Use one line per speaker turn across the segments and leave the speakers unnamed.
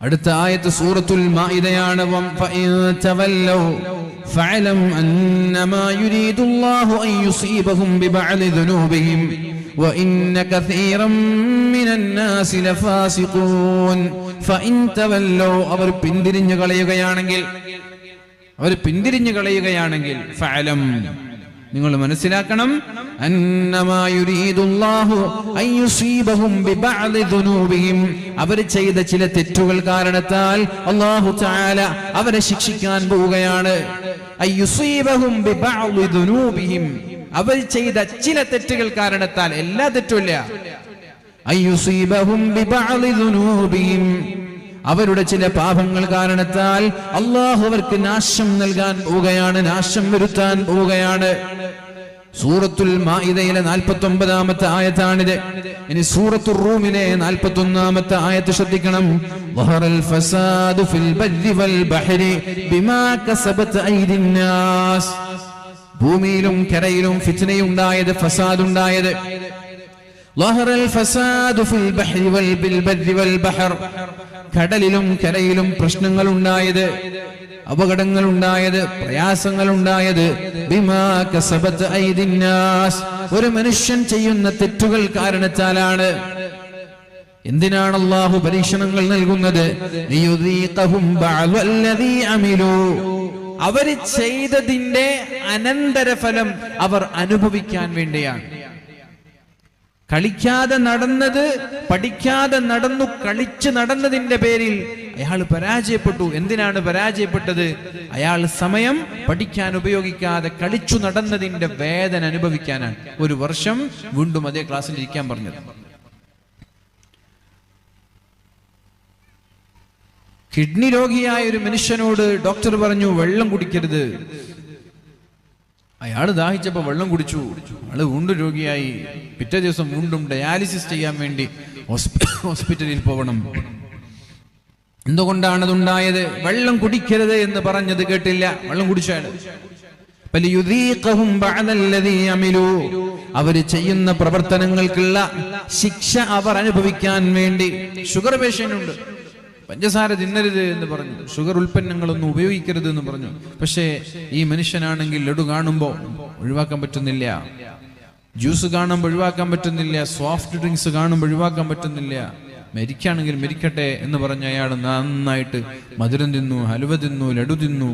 അടുത്ത ആയത്ത് സൂറത്തുൽ മാഇദയാണ്. ഫഅലം അന്നമാ യുരീദുല്ലാഹു അൻ യുസീബഹും ബിബഅദി ദുനൂബിഹിം വഇന്ന കസീറൻ മിനൻ നാസി ലഫാസിഖൂൻ. ഫഇൻ തവല്ലൗ, അവർ പിന്തിരിഞ്ഞു കളയുകയാണെങ്കിൽ ഫഅലം, നിങ്ങൾ മനസ്സിലാക്കണം, അന്നമാ യുരീദുല്ലാഹു അൻ യുസീബഹും ബിബഅദി ദുനൂബിഹിം, അവർ ചെയ്ത ചില തെറ്റുകൾ കാരണത്താൽ അല്ലാഹു തആല അവരെ ശിക്ഷിക്കാൻ പോവുകയാണ്. അൻ യുസീബഹും ബിബഅദി ദുനൂബിഹിം, അവർ ചെയ്ത ചില തെറ്റുകൾ കാരണത്താൽ, എല്ലാ തെറ്റുമില്ല. അൻ യുസീബഹും ബിബഅദി ദുനൂബിഹിം, അവരുടെ ചില പാപങ്ങൾ കാരണത്താൽ അല്ലാഹു അവർക്ക് നാശം നൽകാൻ പോവുകയാണ്, നാശം വരുത്താൻ പോവുകയാണ്. സൂറത്തുൽ മാഇദയിലെ 49-ാമത്തെ ആയത്താണിത്. ഇനി സൂറത്തുർ റൂമിലെ 41-ാമത്തെ ആയത്ത് ശ്രദ്ധിക്കണം. വഹറൽ ഫസാദു ഫിൽ ബർരി വൽ ബഹരി ബിമാ കസബത് ഐദിൻ നാസ്, ഭൂമിയിലും കരയിലും ഫിത്നയുണ്ടായത്, ഫസാദുണ്ടായത്. ലഹറൽ ഫസാദു ഫിൽ ബഹരി വൽ ബർരി വൽ ബഹർ, കടലിലും കരയിലും പ്രശ്നങ്ങൾ ഉണ്ടായത്, അപകടങ്ങൾ ഉണ്ടായത്, പ്രയാസങ്ങൾ ഉണ്ടായത്. ബിമാ കസബത് ഐദിൻ നാസ്, ഒരു മനുഷ്യൻ ചെയ്യുന്ന തെറ്റുകൾ കാരണത്താലാണ്. എന്തിനാണ് അല്ലാഹു പരീക്ഷണങ്ങൾ നൽകുന്നത്? ലിയുദീഖഹും ബഅദല്ലദീ അമിലൂ, അവർ ചെയ്തതിന്റെ അനന്തരഫലം അവർ അനുഭവിക്കാൻ വേണ്ടിയാണ്. കളിക്കാതെ നടന്നത്, പഠിക്കാതെ നടന്നു, കളിച്ച് നടന്നതിന്റെ പേരിൽ അയാൾ പരാജയപ്പെട്ടു. എന്തിനാണ് പരാജയപ്പെട്ടത്? അയാൾ സമയം പഠിക്കാൻ ഉപയോഗിക്കാതെ കളിച്ചു നടന്നതിന്റെ വേദന അനുഭവിക്കാനാണ്. 1 വർഷം വീണ്ടും അതേ ക്ലാസ്സിൽ ഇരിക്കാൻ പറഞ്ഞത്. കിഡ്നി രോഗിയായ ഒരു മനുഷ്യനോട് ഡോക്ടർ പറഞ്ഞു വെള്ളം കുടിക്കരുത്. അയാൾ ദാഹിച്ചപ്പോൾ വെള്ളം കുടിച്ചു. അയാള് വീണ്ടും രോഗിയായി. പിറ്റേ ദിവസം വീണ്ടും ഡയാലിസിസ് ചെയ്യാൻ വേണ്ടി ഹോസ്പിറ്റലിൽ പോകണം. എന്തുകൊണ്ടാണ് അതുണ്ടായത്? വെള്ളം കുടിക്കരുത് എന്ന് പറഞ്ഞത് കേട്ടില്ല, വെള്ളം കുടിച്ചാണ്. അവര് ചെയ്യുന്ന പ്രവർത്തനങ്ങൾക്കുള്ള ശിക്ഷ അവർ അനുഭവിക്കാൻ വേണ്ടി. ഷുഗർ പേഷ്യന്റ് ഉണ്ട്, പഞ്ചസാര തിന്നരുത് എന്ന് പറഞ്ഞു, ഷുഗർ ഉൽപ്പന്നങ്ങളൊന്നും ഉപയോഗിക്കരുത് എന്ന് പറഞ്ഞു. പക്ഷേ ഈ മനുഷ്യനാണെങ്കിൽ ലഡു കാണുമ്പോൾ ഒഴിവാക്കാൻ പറ്റുന്നില്ല, ജ്യൂസ് കാണുമ്പോൾ ഒഴിവാക്കാൻ പറ്റുന്നില്ല, സോഫ്റ്റ് ഡ്രിങ്ക്സ് കാണുമ്പോൾ ഒഴിവാക്കാൻ പറ്റുന്നില്ല. മരിക്കാണെങ്കിൽ മരിക്കട്ടെ എന്ന് പറഞ്ഞ അയാൾ നന്നായിട്ട് മധുരം തിന്നു, ഹലുവ തിന്നു, ലഡു തിന്നു.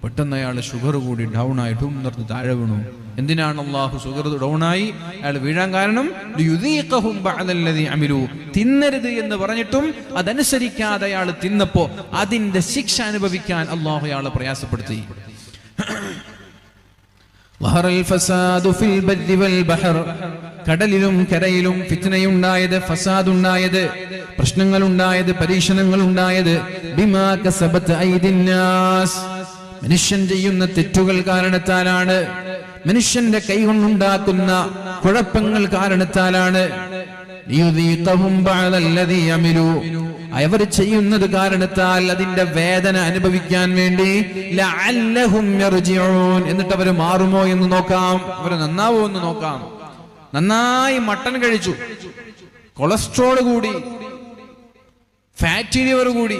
പെട്ടെന്ന് അയാൾ ഷുഗർ കൂടി ഡൗൺ ആയി നിർത്തി താഴെ വീണു. എന്തിനാണ് അള്ളാഹു ഷുഗർ ഡൗൺ ആയി അയാൾ വീഴാൻ കാരണം? തിന്നരുത് എന്ന് പറഞ്ഞിട്ടും അതനുസരിക്കാതെ അയാൾ തിന്നപ്പോ അതിന്റെ ശിക്ഷ അനുഭവിക്കാൻ അള്ളാഹു അയാളെ പ്രയാസപ്പെടുത്തി. കടലിലും കരയിലും ഫിത്നയുണ്ടായത്, ഫസാദുണ്ടായത്, പ്രശ്നങ്ങളുണ്ടായത്, പരീക്ഷണങ്ങൾ ഉണ്ടായത്. ബിമാ കസബത് ഐദിൻ നാസ്, മനുഷ്യൻ ചെയ്യുന്ന തെറ്റുകൾ കാരണത്താലാണ്, മനുഷ്യന്റെ കൈകൊണ്ടുണ്ടാക്കുന്ന കുഴപ്പങ്ങൾ കാരണത്താലാണ്. അവർ ചെയ്യുന്നത് കാരണത്താൽ അതിന്റെ വേദന അനുഭവിക്കാൻ വേണ്ടി. എന്നിട്ട് അവർ മാറുമോ എന്ന് നോക്കാം, അവർ നന്നാവോ എന്ന് നോക്കാം. നന്നായി മട്ടൻ കഴിച്ചു, കൊളസ്ട്രോൾ കൂടി, ഫാറ്റി ലിവർ കൂടി.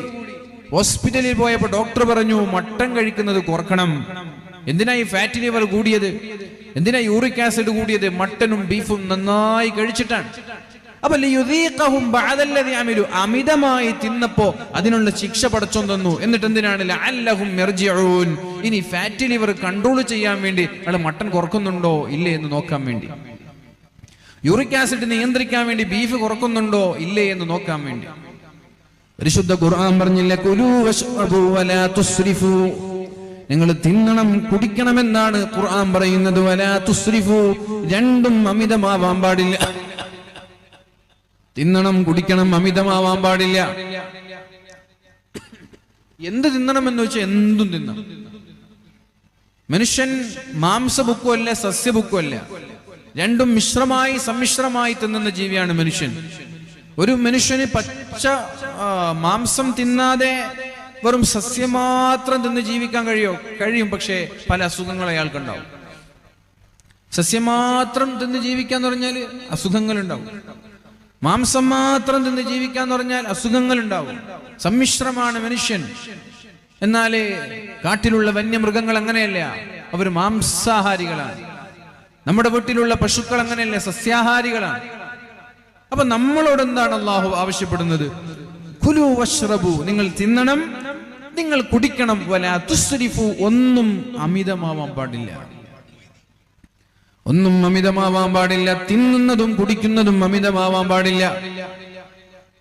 ഹോസ്പിറ്റലിൽ പോയപ്പോൾ ഡോക്ടർ പറഞ്ഞു മട്ടൻ കഴിക്കുന്നത് കുറക്കണം. എന്തിനാ ഈ ഫാറ്റി ലിവർ കൂടിയത്? എന്തിനാ യൂറിക് ആസിഡ് കൂടിയത്? മട്ടനും ബീഫും നന്നായി കഴിച്ചിട്ടാണ്. അപ്പൊ അമിതമായി തിന്നപ്പോ അതിനുള്ള ശിക്ഷ പടച്ചോൻ തന്നു. എന്നിട്ട് എന്തിനാണ്? ലഅല്ലഹും യർജിഊൻ, ഇനി ഫാറ്റി ലിവർ കൺട്രോൾ ചെയ്യാൻ വേണ്ടി അയാൾ മട്ടൻ കുറക്കുന്നുണ്ടോ ഇല്ലേ എന്ന് നോക്കാൻ വേണ്ടി, യൂറിക് ആസിഡ് നിയന്ത്രിക്കാൻ വേണ്ടി ബീഫ് കുറക്കുന്നുണ്ടോ ഇല്ലേ എന്ന് നോക്കാൻ വേണ്ടി. പരിശുദ്ധ ഖുർആൻ പറഞ്ഞില്ല കുലൂ വശ്റബൂ വലാ തുസ്രിഫൂ, നിങ്ങൾ തിന്നണം കുടിക്കണമെന്നാണ് ഖുർആൻ പറയുന്നത്. വലാ തുസ്രിഫൂ, രണ്ടും അമിതമാവാൻ പാടില്ല. തിന്നണം കുടിക്കണം, അമിതമാവാൻ പാടില്ല. എന്ത് തിന്നണമെന്ന് വെച്ചാൽ എന്തും തിന്നാം. മനുഷ്യൻ മാംസബുക്കുമല്ല സസ്യബുക്കുമല്ല, രണ്ടും മിശ്രമായി സമ്മിശ്രമായി തിന്നുന്ന ജീവിയാണ് മനുഷ്യൻ. ഒരു മനുഷ്യന് പച്ച മാംസം തിന്നാതെ വെറും സസ്യം മാത്രം തിന്ന് ജീവിക്കാൻ കഴിയും. പക്ഷേ പല അസുഖങ്ങൾ അയാൾക്കുണ്ടാവും. സസ്യം മാത്രം തിന്ന് ജീവിക്കാന്ന് പറഞ്ഞാൽ അസുഖങ്ങൾ ഉണ്ടാവും. മാംസം മാത്രം തിന്ന് ജീവിക്കാന്ന് പറഞ്ഞാൽ അസുഖങ്ങൾ ഉണ്ടാവും. സമ്മിശ്രമാണ് മനുഷ്യൻ. എന്നാല് കാട്ടിലുള്ള വന്യമൃഗങ്ങൾ അങ്ങനെയല്ല, അവർ മാംസാഹാരികളാണ്. നമ്മുടെ വീട്ടിലുള്ള പശുക്കൾ അങ്ങനെയല്ല, സസ്യാഹാരികളാണ്. അപ്പൊ നമ്മളോട് എന്താണ് അള്ളാഹു ആവശ്യപ്പെടുന്നത്? കുലു വശ്റബു, നിങ്ങൾ തിന്നണം, നിങ്ങൾ കുടിക്കണം. വലാ തുസ്രിഫു, ഒന്നും അമിതമാവാൻ പാടില്ല. ഒന്നും അമിതമാവാൻ പാടില്ല. തിന്നുന്നതും കുടിക്കുന്നതും അമിതമാവാൻ പാടില്ല.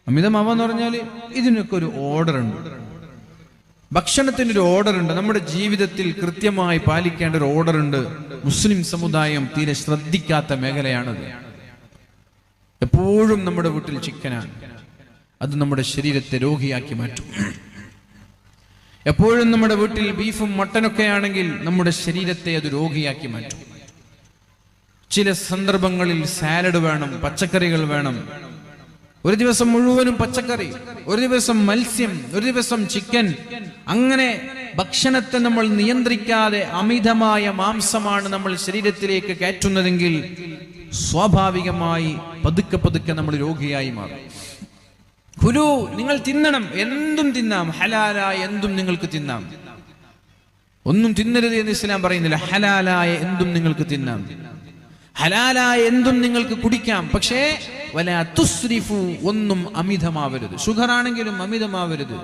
അമിതമാവാന്ന് പറഞ്ഞാല് ഇതിനൊക്കെ ഒരു ഓർഡർ ഉണ്ട്. ഭക്ഷണത്തിന് ഒരു ഓർഡർ ഉണ്ട്. നമ്മുടെ ജീവിതത്തിൽ കൃത്യമായി പാലിക്കേണ്ട ഒരു ഓർഡർ ഉണ്ട്. മുസ്ലിം സമുദായം തീരെ ശ്രദ്ധിക്കാത്ത മേഖലയാണത്. എപ്പോഴും നമ്മുടെ വീട്ടിൽ ചിക്കനാണ്, അത് നമ്മുടെ ശരീരത്തെ രോഗിയാക്കി മാറ്റും. എപ്പോഴും നമ്മുടെ വീട്ടിൽ ബീഫും മട്ടനൊക്കെ ആണെങ്കിൽ നമ്മുടെ ശരീരത്തെ അത് രോഗിയാക്കി മാറ്റും. ചില സന്ദർഭങ്ങളിൽ സാലഡ് വേണം, പച്ചക്കറികൾ വേണം. ഒരു ദിവസം മുഴുവനും പച്ചക്കറി, ഒരു ദിവസം മത്സ്യം, ഒരു ദിവസം ചിക്കൻ. അങ്ങനെ ഭക്ഷണത്തെ നമ്മൾ നിയന്ത്രിക്കാതെ അമിതമായ മാംസമാണ് നമ്മൾ ശരീരത്തിലേക്ക് കയറ്റുന്നതെങ്കിൽ സ്വാഭാവികമായി പതുക്കെ പതുക്കെ നമ്മൾ രോഗിയായി മാറും. കുലു, നിങ്ങൾ തിന്നണം, എന്തും തിന്നാം, ഹലാലായ എന്തും നിങ്ങൾക്ക് തിന്നാം. ഒന്നും തിന്നരുത് എന്ന് ഇസ്ലാം പറയുന്നില്ല. ഹലാലായ എന്തും നിങ്ങൾക്ക് തിന്നാം, ഹലാലായ എന്തും നിങ്ങൾക്ക് കുടിക്കാം. പക്ഷേ വലാ തുസ്രിഫു, ഒന്നും അമിതമാവരുത്. ഷുഗർ ആണെങ്കിലും അമിതമാവരുത്.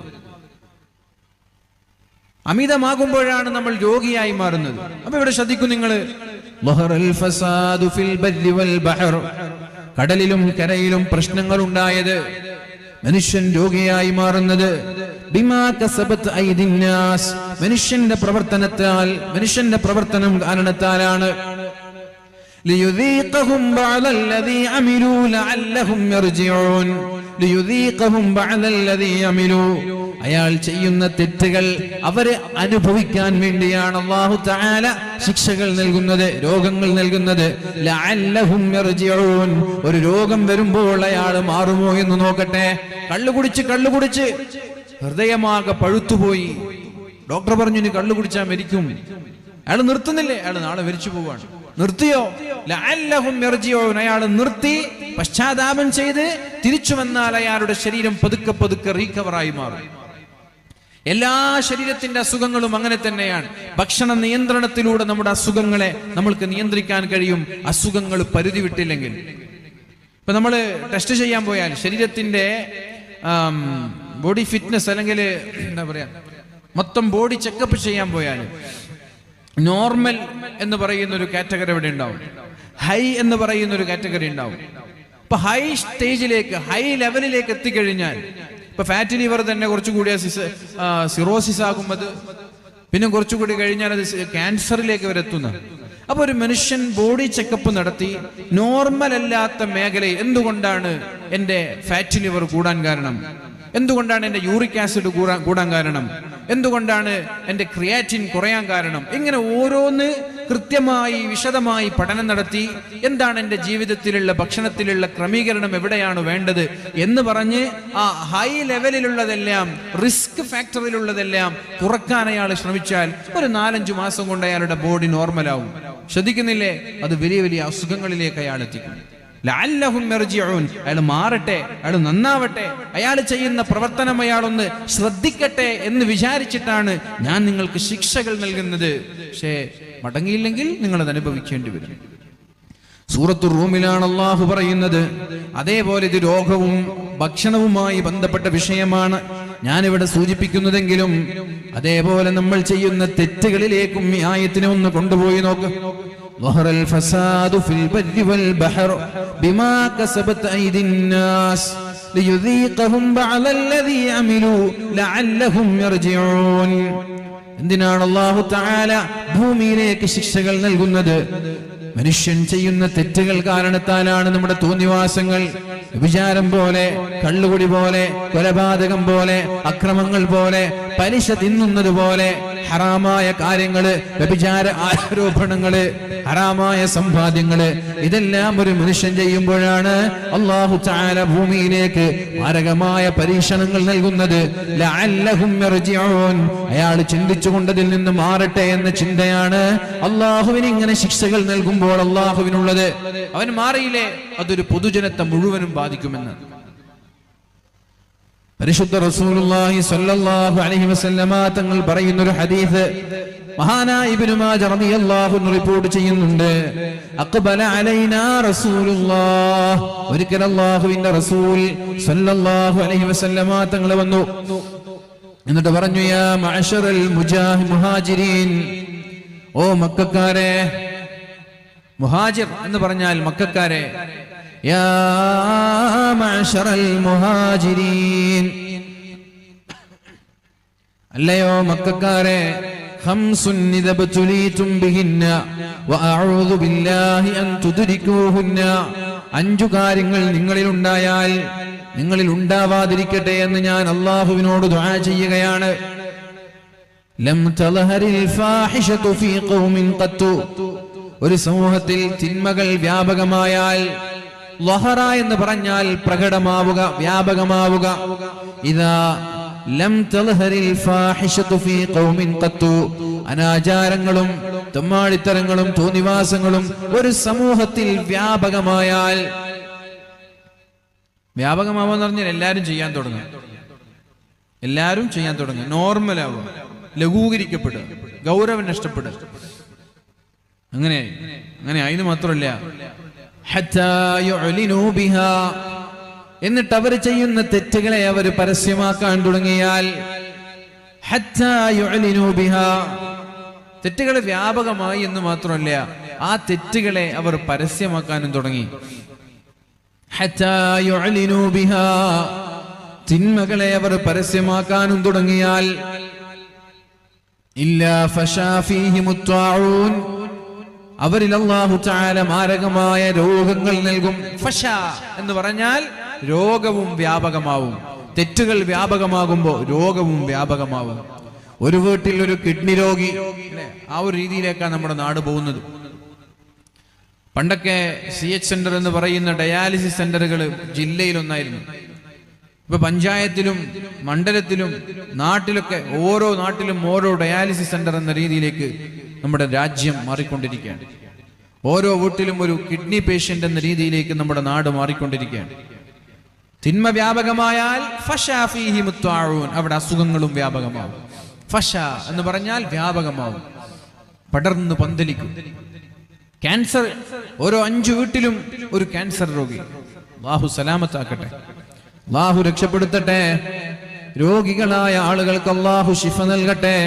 അമിതമാകുമ്പോഴാണ് നമ്മൾ രോഗിയായി മാറുന്നത്. അപ്പൊ ഇവിടെ ശ്രദ്ധിക്കും നിങ്ങൾ, കടലിലും കരയിലും പ്രശ്നങ്ങൾ ഉണ്ടായത്, മനുഷ്യൻ രോഗിയായി മാറുന്നത് ബിമാ കസബത് ഐദിന്നാസ്, മനുഷ്യന്റെ പ്രവർത്തനത്താൽ, മനുഷ്യന്റെ പ്രവർത്തനം കാരണത്താലാണ്. ليذيقهم بعض الذي عملوا لعلهم يرجعون. ليذيقهم بعض الذي عملوا, അയാൾ ചെയ്യുന്ന തെറ്റുകൾ അവരെ അനുഭവിക്കാൻ വേണ്ടിയാണ് അല്ലാഹു തആല ശിക്ഷകൾ നൽകുന്നത്, രോഗങ്ങൾ നൽകുന്നത്. ലഅല്ലഹും യർജിഊൻ, ഒരു രോഗം വരുമ്പോൾ അയാൾ മാറുമോ എന്ന് നോക്കട്ടെ. കള്ളുകുടിച്ച് ഹൃദയമാകെ പഴുത്തുപോയി. ഡോക്ടർ പറഞ്ഞു ഇനി കള്ളു കുടിച്ചാൽ മരിക്കും. അയാൾ നിർത്തുന്നില്ലേ, അയാൾ നാളെ മരിച്ചു പോവാണ്. നിർത്തിയോ? ലഅല്ലഹും യർജിഊൻ, അയാൾ നിർത്തി പശ്ചാത്താപം ചെയ്ത് തിരിച്ചു വന്നാൽ അയാളുടെ ശരീരം പതുക്കെ പതുക്കെ റീകവറായി മാറും. എല്ലാ ശരീരത്തിന്റെ അസുഖങ്ങളും അങ്ങനെ തന്നെയാണ്. ഭക്ഷണ നിയന്ത്രണത്തിലൂടെ നമ്മുടെ അസുഖങ്ങളെ നമ്മൾക്ക് നിയന്ത്രിക്കാൻ കഴിയും, അസുഖങ്ങൾ പരിധി വിട്ടില്ലെങ്കിൽ. ഇപ്പൊ നമ്മൾ ടെസ്റ്റ് ചെയ്യാൻ പോയാൽ, ശരീരത്തിന്റെ ബോഡി ഫിറ്റ്നസ് അല്ലെങ്കിൽ എന്താ പറയാ, മൊത്തം ബോഡി ചെക്കപ്പ് ചെയ്യാൻ പോയാൽ നോർമൽ എന്ന് പറയുന്ന ഒരു കാറ്റഗറി ഇവിടെ ഉണ്ടാവും, ഹൈ എന്ന് പറയുന്ന ഒരു കാറ്റഗറി ഉണ്ടാവും. ഇപ്പൊ ഹൈ സ്റ്റേജിലേക്ക്, ഹൈ ലെവലിലേക്ക് എത്തിക്കഴിഞ്ഞാൽ, ഇപ്പൊ ഫാറ്റ് ലിവർ തന്നെ കുറച്ചുകൂടി സിറോസിസ് ആകുമ്പോൾ, പിന്നെ കുറച്ചുകൂടി കഴിഞ്ഞാൽ അത് ക്യാൻസറിലേക്ക് വരെ എത്തുന്ന. അപ്പൊ ഒരു മനുഷ്യൻ ബോഡി ചെക്കപ്പ് നടത്തി നോർമൽ അല്ലാത്ത മേഖലയിൽ എന്തുകൊണ്ടാണ് എന്റെ ഫാറ്റ് ലിവർ കൂടാൻ കാരണം, എന്തുകൊണ്ടാണ് എന്റെ യൂറിക് ആസിഡ് കൂടാൻ കാരണം, എന്തുകൊണ്ടാണ് എന്റെ ക്രിയാറ്റിൻ കുറയാൻ കാരണം, ഇങ്ങനെ ഓരോന്ന് കൃത്യമായി വിശദമായി പഠനം നടത്തി എന്താണ് എന്റെ ജീവിതത്തിലുള്ള ഭക്ഷണത്തിലുള്ള ക്രമീകരണം എവിടെയാണ് വേണ്ടത് എന്ന് പറഞ്ഞ് ആ ഹൈ ലെവലിലുള്ളതെല്ലാം, റിസ്ക് ഫാക്ടറിലുള്ളതെല്ലാം കുറക്കാൻ അയാൾ ശ്രമിച്ചാൽ ഒരു 4-5 മാസം കൊണ്ട് അയാളുടെ ബോഡി നോർമലാവും. ശ്രദ്ധിക്കുന്നില്ലേ? അത് വലിയ വലിയ അസുഖങ്ങളിലേക്ക് അയാൾ എത്തിക്കും. ലഅല്ലഹും യർജിഊൻ, അയാൾ മാറട്ടെ, അയാൾ നന്നാവട്ടെ, അയാൾ ചെയ്യുന്ന പ്രവർത്തനം അയാളൊന്ന് ശ്രദ്ധിക്കട്ടെ എന്ന് വിചാരിച്ചിട്ടാണ് ഞാൻ നിങ്ങൾക്ക് ശിക്ഷകൾ നൽകുന്നത്. പക്ഷേ മടങ്ങിയില്ലെങ്കിൽ നിങ്ങൾ അത് അനുഭവിക്കേണ്ടി വരും. സൂറത്തുർ റൂമിലാണ് അല്ലാഹു പറയുന്നത്. അതേപോലെ ഇത് രോഗവും ഭക്ഷണവുമായി ബന്ധപ്പെട്ട വിഷയമാണ് ഞാനിവിടെ സൂചിപ്പിക്കുന്നതെങ്കിലും അതേപോലെ നമ്മൾ ചെയ്യുന്ന തെറ്റുകളിലേക്കും ഈ ആയത്തിനെ ഒന്ന് കൊണ്ടുപോയി നോക്ക്. ظهر الفساد في البر والبحر بما كسبت أيدي الناس ليذيقهم بعض الذي عملوا لعلهم يرجعون. എന്തിനാണ് അല്ലാഹു തആല ഭൂമിയിലേക്ക് ശിക്ഷകൾ നൽകുന്നത്? മനുഷ്യൻ ചെയ്യുന്ന തെറ്റുകൾ കാരണത്താലാണ് നമ്മുടെ തോന്നിവാസങ്ങൾ, വിചാരം പോലെ, കള്ളുകുടി പോലെ, കൊലപാതകം പോലെ, അക്രമങ്ങൾ പോലെ, പലിശ തിന്നുന്നത് പോലെ ഹറാമായ കാര്യങ്ങള്, വ്യഭിചാര ആരോപണങ്ങള്, ഹറാമായ സമ്പാദ്യങ്ങള്, ഇതെല്ലാം ഒരു മനുഷ്യൻ ചെയ്യുമ്പോഴാണ് അല്ലാഹു തആല ഭൂമിയിലേക്ക് മാരകമായ പരീക്ഷണങ്ങൾ നൽകുന്നത്. ലഅല്ലഹും യർജിഊൻ, അയാൾ ചിന്തിച്ചുകൊണ്ടതിൽ നിന്ന് മാറട്ടെ എന്ന ചിന്തയാണ് അള്ളാഹുവിന് ഇങ്ങനെ ശിക്ഷകൾ നൽകുമ്പോൾ അള്ളാഹുവിനുള്ളത്. അവൻ മാറിയില്ലേ അതൊരു പൊതുജനത്തെ മുഴുവനും ബാധിക്കുമെന്ന് പരിശുദ്ധ റസൂലുള്ളാഹി സ്വല്ലല്ലാഹു അലൈഹി വസല്ലമ തങ്ങൾ പറയുന്ന ഒരു ഹദീസ് മഹാനായ ഇബ്നു മാജ റളിയല്ലാഹു അൻഹു റിപ്പോർട്ട് ചെയ്യുന്നുണ്ട്. അഖ്ബല അലൈനാ റസൂലുള്ളാഹ്, ഒരിക്കൽ അല്ലാഹുവിന്റെ റസൂൽ സ്വല്ലല്ലാഹു അലൈഹി വസല്ലമ തങ്ങൾ വന്നു. എന്നിട്ട് പറഞ്ഞു, യാ മഅശറൽ മുഹാജിരീൻ, ഓ മക്കക്കാരെ. മുഹാജിർ എന്ന് പറഞ്ഞാൽ മക്കക്കാരെ. യാ മഅശറൽ മുഹാജിരീൻ, അല്ലയോ മക്കക്കാരെ, ഖംസുൻ ഇദബ്തുലീതും ബിഹിന്ന വഅഊദു ബില്ലാഹി അൻ തുദ്രികൂഹുന്ന, 5 കാര്യങ്ങൾ നിങ്ങളിൽ ഉണ്ടായാൽ നിങ്ങളിൽ ഉണ്ടാവാതിരിക്കട്ടെ എന്ന് ഞാൻ അല്ലാഹുവിനോട് ദുആ ചെയ്യുകയാണ്. ലം തൽഹരിൽ ഫാഹിഷതു ഫീ ഖൗമിൻ ഖത്തു, ഒരു സമൂഹത്തിൽ തിന്മകൾ വ്യാപകമായാൽ, ലഹറ എന്ന് പറഞ്ഞാൽ പ്രകടമാവുക, വ്യാപകമാവുക. ഇദാ ലം തൽഹരിൽ ഫാഹിഷതു ഫീ ഖൗമിൻ ഖത്തു, അനാചാരങ്ങളും തമ്മാടിത്തരങ്ങളും തോന്നിവാസങ്ങളും ഒരു സമൂഹത്തിൽ വ്യാപകമായാൽ, വ്യാപകമാവെന്ന് പറഞ്ഞാൽ എല്ലാവരും ചെയ്യാൻ തുടങ്ങും, എല്ലാവരും ചെയ്യാൻ തുടങ്ങും, നോർമലാവുക, ലഘൂകരിക്കപ്പെടുക, ഗൗരവം നഷ്ടപ്പെടുക. അങ്ങനെ അതിന് മാത്രമല്ല, ഹത്താ യുഅ്ലിനൂ ബിഹാ, എന്നിട്ട് അവർ ചെയ്യുന്ന തെറ്റുകളെ അവർ പരസ്യമാക്കാൻ തുടങ്ങിയാൽ, ഹത്താ യുഅ്ലിനൂ ബിഹാ, തെറ്റുകൾ വ്യാപകമായി എന്ന് മാത്രമല്ല ആ തെറ്റുകളെ അവർ പരസ്യമാക്കാനും തുടങ്ങി. ഹത്താ യുഅ്ലിനൂ ബിഹാ, തിന്മകളെ അവർ പരസ്യമാക്കാനും തുടങ്ങിയാൽ, ഇല്ലാ ഫശാ ഫീഹിമുത് ത്വാഊൻ, അവരിൽ അല്ലാഹു തആല മാരകമായ രോഗങ്ങൾ നൽകും. ഫശാ എന്ന് പറഞ്ഞാൽ രോഗവും വ്യാപകമാവും. തെറ്റുകൾ വ്യാപകമാകുമ്പോൾ രോഗവും വ്യാപകമാവും. ഒരു വീട്ടിൽ ഒരു കിഡ്നി രോഗി, ആ ഒരു രീതിയിലേക്കാണ് നമ്മുടെ നാട് പോകുന്നത്. പണ്ടൊക്കെ CH സെന്റർ എന്ന് പറയുന്ന ഡയാലിസിസ് സെന്ററുകൾ ജില്ലയിലൊന്നായിരുന്നു. ഇപ്പൊ പഞ്ചായത്തിലും മണ്ഡലത്തിലും നാട്ടിലൊക്കെ ഓരോ നാട്ടിലും ഓരോ ഡയാലിസിസ് സെന്റർ എന്ന രീതിയിലേക്ക് നമ്മുടെ രാജ്യം മാറിക്കൊണ്ടിരിക്കുകയാണ്. ഓരോ വീട്ടിലും ഒരു കിഡ്നി പേഷ്യന്റ് എന്ന രീതിയിലേക്ക് നമ്മുടെ നാട് മാറിക്കൊണ്ടിരിക്കുകയാണ്. തിന്മ വ്യാപകമായാൽ ഫശാ ഫീഹിമുത് ത്വാഊൻ, അവിടെ അസുഖങ്ങളും വ്യാപകമാവും. ഫശ എന്ന് പറഞ്ഞാൽ വ്യാപകമാവും, പടർന്ന് പന്തലിക്കും. ക്യാൻസർ, ഓരോ 5 വീട്ടിലും ഒരു ക്യാൻസർ രോഗി. അല്ലാഹു സലാമത്താക്കട്ടെ, അല്ലാഹു രക്ഷപ്പെടുത്തട്ടെ. രോഗികളായ ആളുകൾക്ക് അല്ലാഹു ശിഫ നൽകട്ടെ.